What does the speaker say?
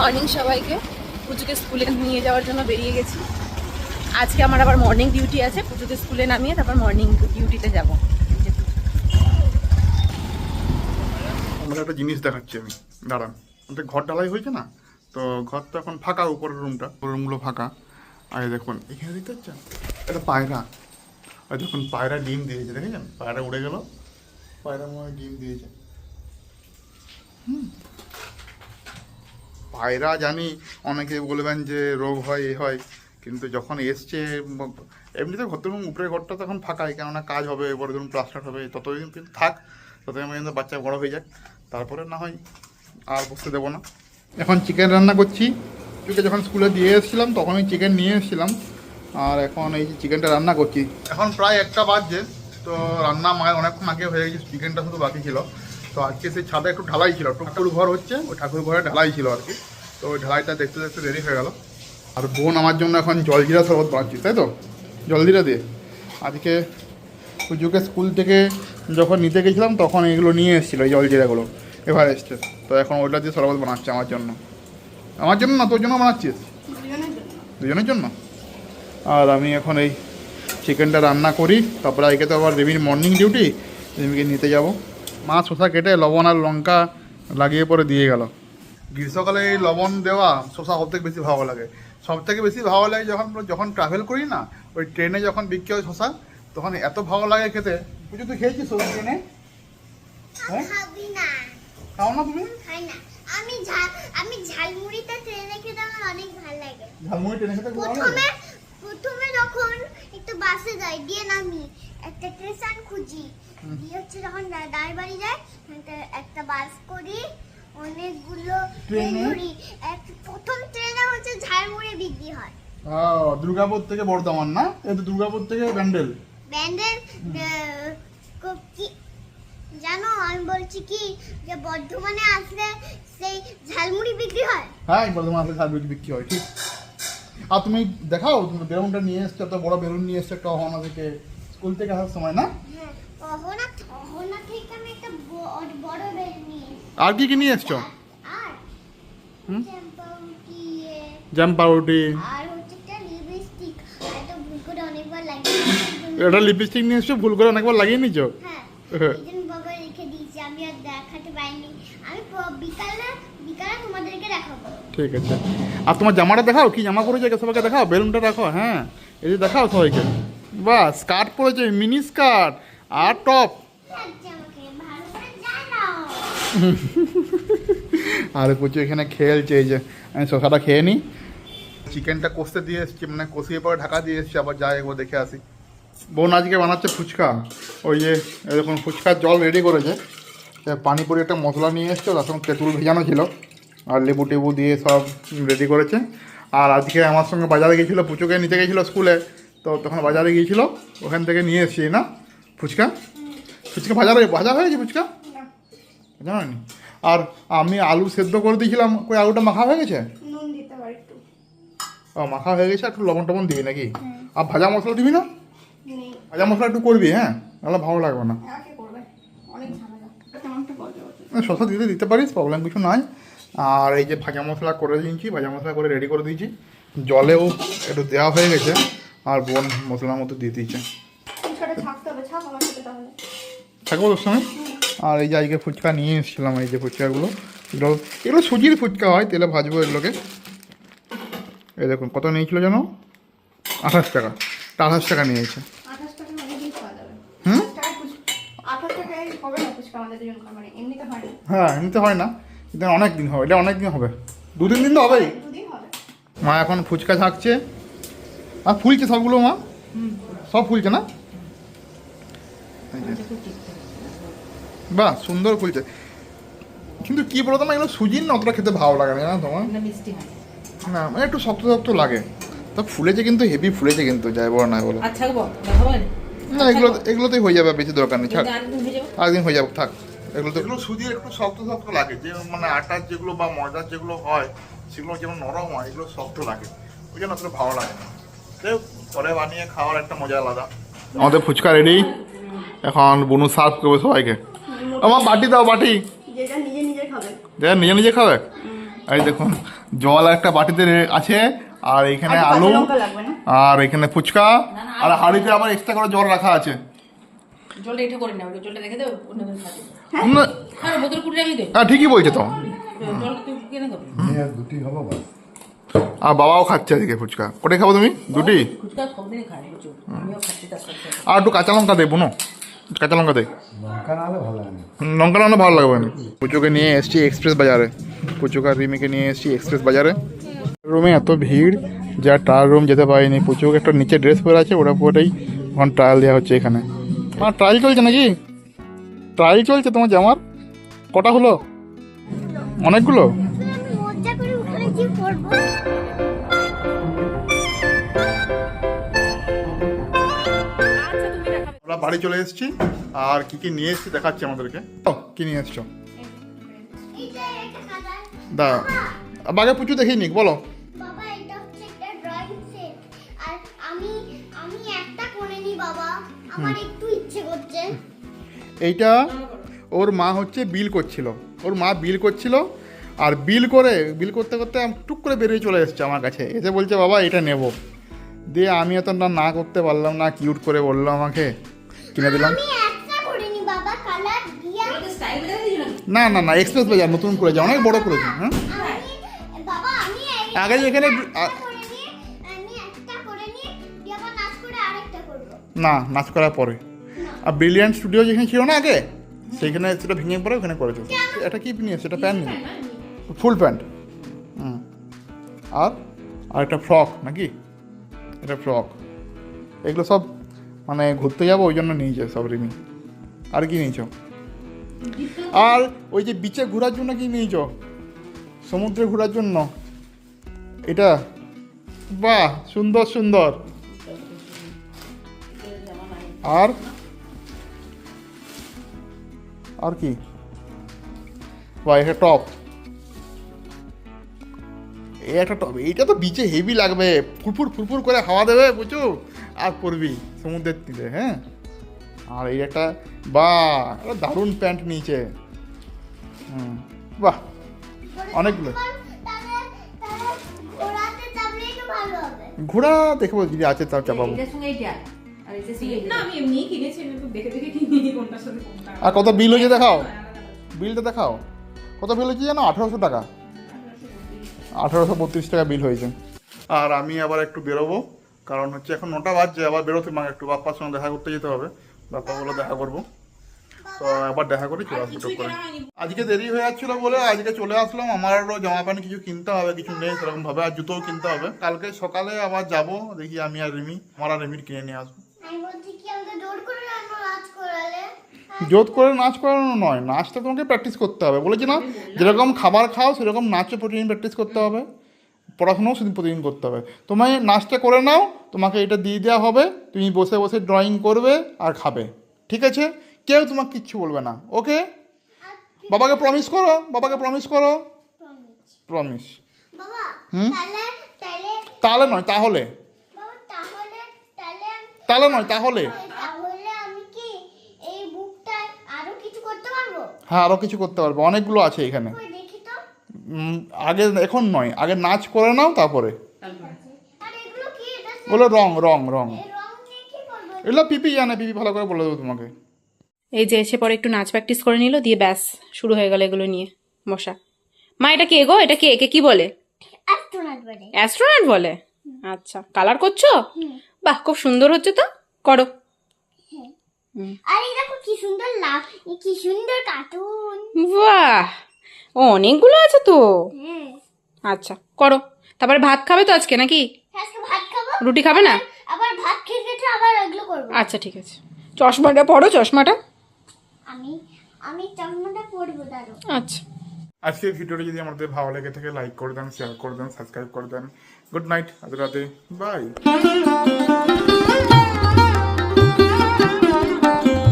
Morning সবাইকে। পুজোকে স্কুলে নিয়ে যাওয়ার জন্য বেরিয়ে গেছি। আজকে আমার আবার মর্নিং ডিউটি আছে, পুজোকে স্কুলে নামিয়ে তারপর মর্নিং ডিউটিতে যাব। আমাদের একটা জিনিস দেখাচ্ছি আমি, দাঁড়ান। আমাদের ঘর ঢালাই হয়েছে না, তো ঘর তো এখন ফাঁকা, উপরের রুমগুলো ফাঁকা। আর দেখুন এখানে দেখতে পাচ্ছেন একটা পায়রা, আর দেখুন পায়রা ডিম দিয়েছে, দেখেছেন? পায়রা উড়ে গেল, পায়রা মনে হয় ডিম দিয়েছে। পায়রা জানি অনেকে বলবেন যে রোগ হয় এ হয়, কিন্তু যখন এসছে এমনিতে ধরুন উপরের ঘরটা তখন ফাঁকাই, কেননা কাজ হবে, এবারে ধরুন প্লাস্টার হবে, ততদিন কিন্তু থাক, ততদিন পর্যন্ত বাচ্চা বড়ো হয়ে যাক, তারপরে না হয় আর বসতে দেবো না। এখন চিকেন রান্না করছি। চুকে যখন স্কুলে দিয়ে এসেছিলাম তখন আমি চিকেন নিয়ে এসেছিলাম, আর এখন এই চিকেনটা রান্না করছি। এখন প্রায় 1টা বাজছে, তো রান্না মায়ের অনেকক্ষণ আগে হয়ে গেছে, চিকেনটা শুধু বাকি ছিল। তো আজকে সেই ছাদে একটু ঢালাই ছিল, ঠাকুর ঘর হচ্ছে, ওই ঠাকুর ঘরে ঢালাই ছিল আর কি। তো ওই ঢালাইটা দেখতে দেখতে দেরি হয়ে গেল। আর বোন আমার জন্য এখন জলজিরা শরবত বানাচ্ছি, তাই তো? জলজিরা দিয়ে আজকে পুজোকে স্কুল থেকে যখন নিতে গেছিলাম তখন এগুলো নিয়ে এসেছিলো, এই জলজিরাগুলো এভারেস্টের। তো এখন ওইটা দিয়ে শরবত বানাচ্ছে আমার জন্য। আমার জন্য না, তোর জন্য বানাচ্ছিস? দুজনের জন্য। আর আমি এখন এই চিকেনটা রান্না করি, তারপরে আজকে তো আবার রেমির মর্নিং ডিউটি, রেমিকে নিতে যাব। মা শসা কেটে লবণ আর লঙ্কা লাগিয়ে পরে দিয়ে গেল। গ্রীষ্মকালে এই লবণ দেওয়া শসা সবথেকে বেশি ভালো লাগে। সবথেকে বেশি ভালো লাগে যখন ট্রাভেল করি না, ওই ট্রেনে যখন বিক্রি হয় শসা, তখন এত ভালো লাগে খেতে। পুজো তুই খেয়েছিস শসা ট্রেনে? হ্যাঁ, খাও না তুমি? আমি ঝালমুড়িটা ট্রেনে খেতে আমার অনেক ভালো লাগে। ঝালমুড়ি ট্রেনে খেতে ভালো লাগে? প্রথমে যখন একটু বাসে যাই, দিয়ে নামি একটা স্টেশন খুঁজি, দিয়ে হচ্ছে যখন দাঁড়বাড়ি যায় একটা বাস করি, অনেকগুলো ট্রেনে প্রথম ট্রেনে হচ্ছে ঝালমুড়ি বিক্রি হয়। দুর্গাপুর থেকে বর্ধমান না? এই তো দুর্গাপুর থেকে ব্যান্ডেল কি জানো, আমি বলছি কি যে বর্ধমানে আসলে সেই ঝালমুড়ি বিক্রি হয়। হ্যাঁ, বর্ধমান আসলে ঝালমুড়ি বিক্রি হয়, ঠিক। আর তুমি দেখাও, তুমি বেলুনটা নিয়ে এসছো, এত বড় বেলুন নিয়ে এসছো একটা অহনা থেকে, স্কুল থেকে আসার সময় না? হ্যাঁ, অহনা থেকে আমি একটা বড় বেলুন নিয়ে। আর কি কি নিয়ে এসছো? আর জ্যাম পাউরুটি, আর হচ্ছে একটা লিপস্টিক, এটা ভুল করে অনেকবার লাগিয়ে। এটা লিপস্টিক নিয়ে এসছো, ভুল করে অনেকবার লাগিয়ে নিছো? হ্যাঁ, এইদিন বাবা রেখে দিয়েছি, আমি আর দেখাতে পাইনি। আমি বিকালে তোমাদেরকে দেখাবো। ঠিক আছে। আর তোমার জামাটা দেখাও, কি জামা পরেছে সবাইকে দেখাও, বেলুনটা রাখো। হ্যাঁ, এই যে দেখাও সবাইকে। বাহ, স্কার্ট পরেছে, মিনি স্কার্ট আর টপ। আর প্রচুর এখানে খেলছে। এই যে আমি শসাটা খেয়ে নিই। চিকেনটা কষতে দিয়ে এসছি, মানে কষিয়ে পরে ঢাকা দিয়ে এসছি, আবার যাই একবার দেখে আসি। বোন আজকে বানাচ্ছে ফুচকা। ওই যে এরকম ফুচকার জল রেডি করেছে, পানিপুরি একটা মশলা নিয়ে এসছো, তার সঙ্গে তেঁতুল ভেজানো ছিল, আর লেবু টেবু দিয়ে সব রেডি করেছে। আর আজকে আমার সঙ্গে বাজারে গিয়েছিলো, পুচোকে নিতে গেছিলো স্কুলে, তো তখন বাজারে গিয়েছিলো, ওখান থেকে নিয়ে এসছি না ফুচকা। ফুচকা ভাজা হয়েছে ফুচকা? জানি। আর আমি আলু সেদ্ধ করে দিয়েছিলাম, ওই আলুটা মাখা হয়ে গেছে? ও, মাখা হয়ে গেছে, একটু লবণ টবণ দিবি নাকি? আর ভাজা মশলা দিবি না? ভাজা মশলা একটু করবি, হ্যাঁ, নাহলে ভালো লাগবে না। শসা দিতে পারিস, প্রবলেম কিছু নাই। আর এই যে ভাজা মশলা করে দিয়েছি, ভাজা মশলা করে রেডি করে দিয়েছি, জলেও একটু দেওয়া হয়ে গেছে, আর বোন মশলার মতো দিয়ে দিয়েছে। থাকবো তোর সঙ্গে। আর এই যে আজকে ফুচকা নিয়ে এসেছিলাম, এই যে ফুচকাগুলো, এগুলো সুজির ফুচকা হয়, তেলে ভাজবো এগুলোকে। এই দেখুন কত নিয়েছিল যেন, 28 টাকা। 28 টাকা নিয়েছে। হ্যাঁ, এমনিতে হয় না, কিন্তু অনেক দিন হবে, এটা অনেক দিন হবে, 2-3 দিন তো হবেই। মা এখন ফুচকা ছাঁকছে, আর ফুলছে সবগুলো, মা সব ফুলছে না? বাহ, সুন্দর ফুলছে, কিন্তু কি বলতো মা, এগুলো সুজির না অতটা খেতে ভালো লাগে না তোমার? না, মানে একটু শক্ত শক্ত লাগে। তো ফুলেছে, কিন্তু হেভি ফুলেছে, কিন্তু যাই বলো না বলো। না, এগুলোতেই হয়ে যাবে, বেশি দরকার নেই, ছাড়, আরেকদিন হয়ে যাবে, থাক। এগুলো সুজির একটু শক্ত শক্ত লাগে, যে মানে আটার যেগুলো বা ময়দার যেগুলো হয় সেগুলো যেমন নরম হয়, এগুলো শক্ত লাগে, ওই জন্য অতটা ভালো লাগে না। ঘরে বানিয়ে খাওয়ার একটা মজা আলাদা। আমাদের ফুচকা রেডি, এখন বুনু সার্ভ করবে সবাইকে। আমার বাটি দাও, বাটি, যেটা নিজে নিজে খাবে। নিজে নিজে খাবে। এই দেখুন জল একটা বাটিতে আছে, আর এখানে আলু, আর এখানে ফুচকা, আর হাঁড়িতে আবার এক্সট্রা করে জল রাখা আছে। জলটা এটা করে নাও, জলটা রেখে দেবো অন্য দিন খাবে। না, হ্যাঁ বোতল কুড়ি রাখি দে। হ্যাঁ ঠিকই বলছে তো। জলটা তুই কেনে খাবি? দুটি হলো বাস। আর বাবাও খাচ্ছে এদিকে ফুচকা। ওটাই খাবো তুমি দুটি? ফুচকা সবদিনই খাই প্রচুর, আমিও খাচ্ছি তার সাথে। আর একটু কাঁচা লঙ্কা দে বোনো, কাঁচা লঙ্কা দে। লঙ্কা না হলে ভালো লাগে না। লঙ্কা না হলে ভালো লাগবে না। পুচুকে নিয়ে এসেছি এক্সপ্রেস বাজারে, পুচুক আর রিমিকে নিয়ে এসেছি এক্সপ্রেস বাজারে। রুমে এত ভিড় যা ট্রায়াল রুম যেতে পারিনি। পুচুক একটা নিচে ড্রেস পরে আছে, ওটা পরেই এখন ট্রায়াল দেওয়া হচ্ছে এখানে। আমার ট্রায়াল চলছে নাকি? ট্রায়াল চলছে তোমার জামার? কটা হলো? অনেকগুলো। আমি মজা করে উঠে কি করবো? আমরা বাড়ি চলে এসেছি, আর কি কি নিয়ে এসেছি দেখাচ্ছি আমাদেরকে। কি নিয়ে এসছো? এই যে একটা কালার। দা বাগে পুচু দেখিয়ে নিক, বলো। বাবা এটা হচ্ছে একটা ড্রয়িং সেট, আর আমি আমি একটা করে নি বাবা, আমার একটু ইচ্ছে করছে। এইটা ওর মা হচ্ছে বিল করছিল, ওর মা বিল করছিল, আর বিল করতে করতে টুক করে বেরিয়ে চলে এসছে আমার কাছে, এসে বলছে বাবা এটা নেব। দিয়ে আমি এত না করতে পারলাম না, কিউট করে বললো আমাকে, কিনে দিলাম। আমি একটা করে নি বাবা, কালার দিয়া। স্টাইল দেখে দিই না না না, এক্সপ্রেস বাজার নতুন করেছে, অনেক বড় করেছে। হ্যাঁ বাবা আমি আগে যেখানে করে নি, আমি একটা করে নি, দিয়ে আবার নাচ করে আরেকটা করব। না, নাচ করার পরে। আর ব্রিলিয়ান্ট স্টুডিও যেখানে ছিল না আগে, সেখানে সেটা ভেঙে পড়ে ওখানে করেছে। এটা কি নিয়ে সেটা প্যান্ট নিয়ে, ফুল প্যান্ট। হুম, আর একটা ফ্রক নাকি, এটা ফ্রক। এগুলো সব মানে ঘুরতে যাবো ওই জন্য নিয়েছে সব রিমি। আর কি নিয়েছ? আর ওই যে বিচে ঘোরার জন্য কি নিয়েছ? সমুদ্রে ঘোরার জন্য এটা? বাহ, সুন্দর সুন্দর। আর কি? বাহ, এটা টপ, এই একটা টপ। এইটা তো বিচে হেভি লাগবে, ফুরফুর ফুরফুর করে হাওয়া দেবে বুঝছো, আর পরবি সমুদ্রের তীরে। হ্যাঁ, আর এই একটা বাহ, একটা দারুণ প্যান্ট নিয়েছে। বাহ, অনেকগুলো। তাহলে ঘোরাতে চাপলেই তো ভালো হবে। ঘোড়া দেখবো যদি আছে তাও চাপাবো। এটার সঙ্গে এইটা আর এটা সঙ্গে না, আমি এমনি কিনেছি, আমি একটু দেখে দেখে কিনি কোনটার সাথে কোনটা। আর কত বিল হয়েছে দেখাও, বিলটা দেখাও। কত বিল হয়েছে জানো? 1800 টাকা, 1832 টাকা বিল হয়েছে। আর আমি আবার একটু বেরোবো, কারণ হচ্ছে এখন 9টা বাজছে, আবার বেরোতে মানে একটু বাপ্পার সঙ্গে দেখা করতে যেতে হবে। বাপ্পা বলে দেখা করবো, তো আবার দেখা করে চলে আসবো টুক করে। আজকে দেরি হয়ে যাচ্ছিল বলে আজকে চলে আসলাম। আমারও জামা প্যান্ট কিছু কিনতে হবে, কিছু নেই সেরকম ভাবে, আর জুতোও কিনতে হবে। কালকে সকালে আবার যাব, দেখি আমি আর রিমি, আমার আর রিমির কিনে নিয়ে আসবো। আমি বলছি কি আমাকে জোর করে রাখবো নাচ করালে? জোর করে নাচ করানো নয়, নাচটা তোমাকে প্র্যাকটিস করতে হবে। বলেছি না, যেরকম খাবার খাও সেরকম নাচও প্রতিদিন প্র্যাকটিস করতে হবে, পড়াশোনাও সেদিন প্রতিদিন করতে হবে। তোমায় নাচটা করে নাও, তোমাকে এটা দিয়ে দেওয়া হবে, তুমি বসে বসে ড্রয়িং করবে আর খাবে, ঠিক আছে? কেউ তোমাকে কিচ্ছু বলবে না, ওকে? বাবাকে প্রমিস করো, বাবাকে প্রমিস করো, প্রমিস। বাবা হুম? তাহলে তাহলে তাহলে নয় তাহলে, বাবা তাহলে তাহলে তাহলে নয় তাহলে। তাহলে আমি কি এই বুকটা আরো কিছু করতে পারবো? হ্যাঁ, আরও কিছু করতে পারবে, অনেকগুলো আছে এখানে। কই দেখি তো। আগে এখন নয়, আগে নাচ করে নাও তারপরে। আর এগুলো কি? এটা বলো রং রং রং, এই রং নিয়ে কি করবো? এগুলো পিপি জানে, পিপি ভালো করে বলে দেবো তোমাকে। এই যে এসে পরে একটু নাচ প্র্যাকটিস করে নিল, দিয়ে ব্যাস শুরু হয়ে গেল এগুলো নিয়ে বসা। মা এটা কে গো? এটা কে? একে কি বলে? অ্যাস্ট্রোনট বলে। অ্যাস্ট্রোনট বলে? আচ্ছা, কালার করছো? বাহ, খুব সুন্দর হচ্ছে তো, করো। আর এই দেখো কি সুন্দর লাভ, কি সুন্দর কার্টুন। বাহ, অনেকগুলো আছে তো। হ্যাঁ, আচ্ছা, করো। তারপরে ভাত খাবে তো আজকে নাকি? আজকে ভাত খাবো, রুটি খাবে না? আবার ভাত খেয়ে খেতে আবার এগুলো করবো। আচ্ছা ঠিক আছে, চশমাটা পরো, চশমাটা। আমি আমি চশমাটা পরবো দাঁড়ো। আচ্ছা, আজকের ভিডিওটা যদি আমাদের ভালো লেগে থাকে লাইক করে দেন, শেয়ার করে দেন, সাবস্ক্রাইব করে দেন। গুড নাইট, আজ রাতে, বাই।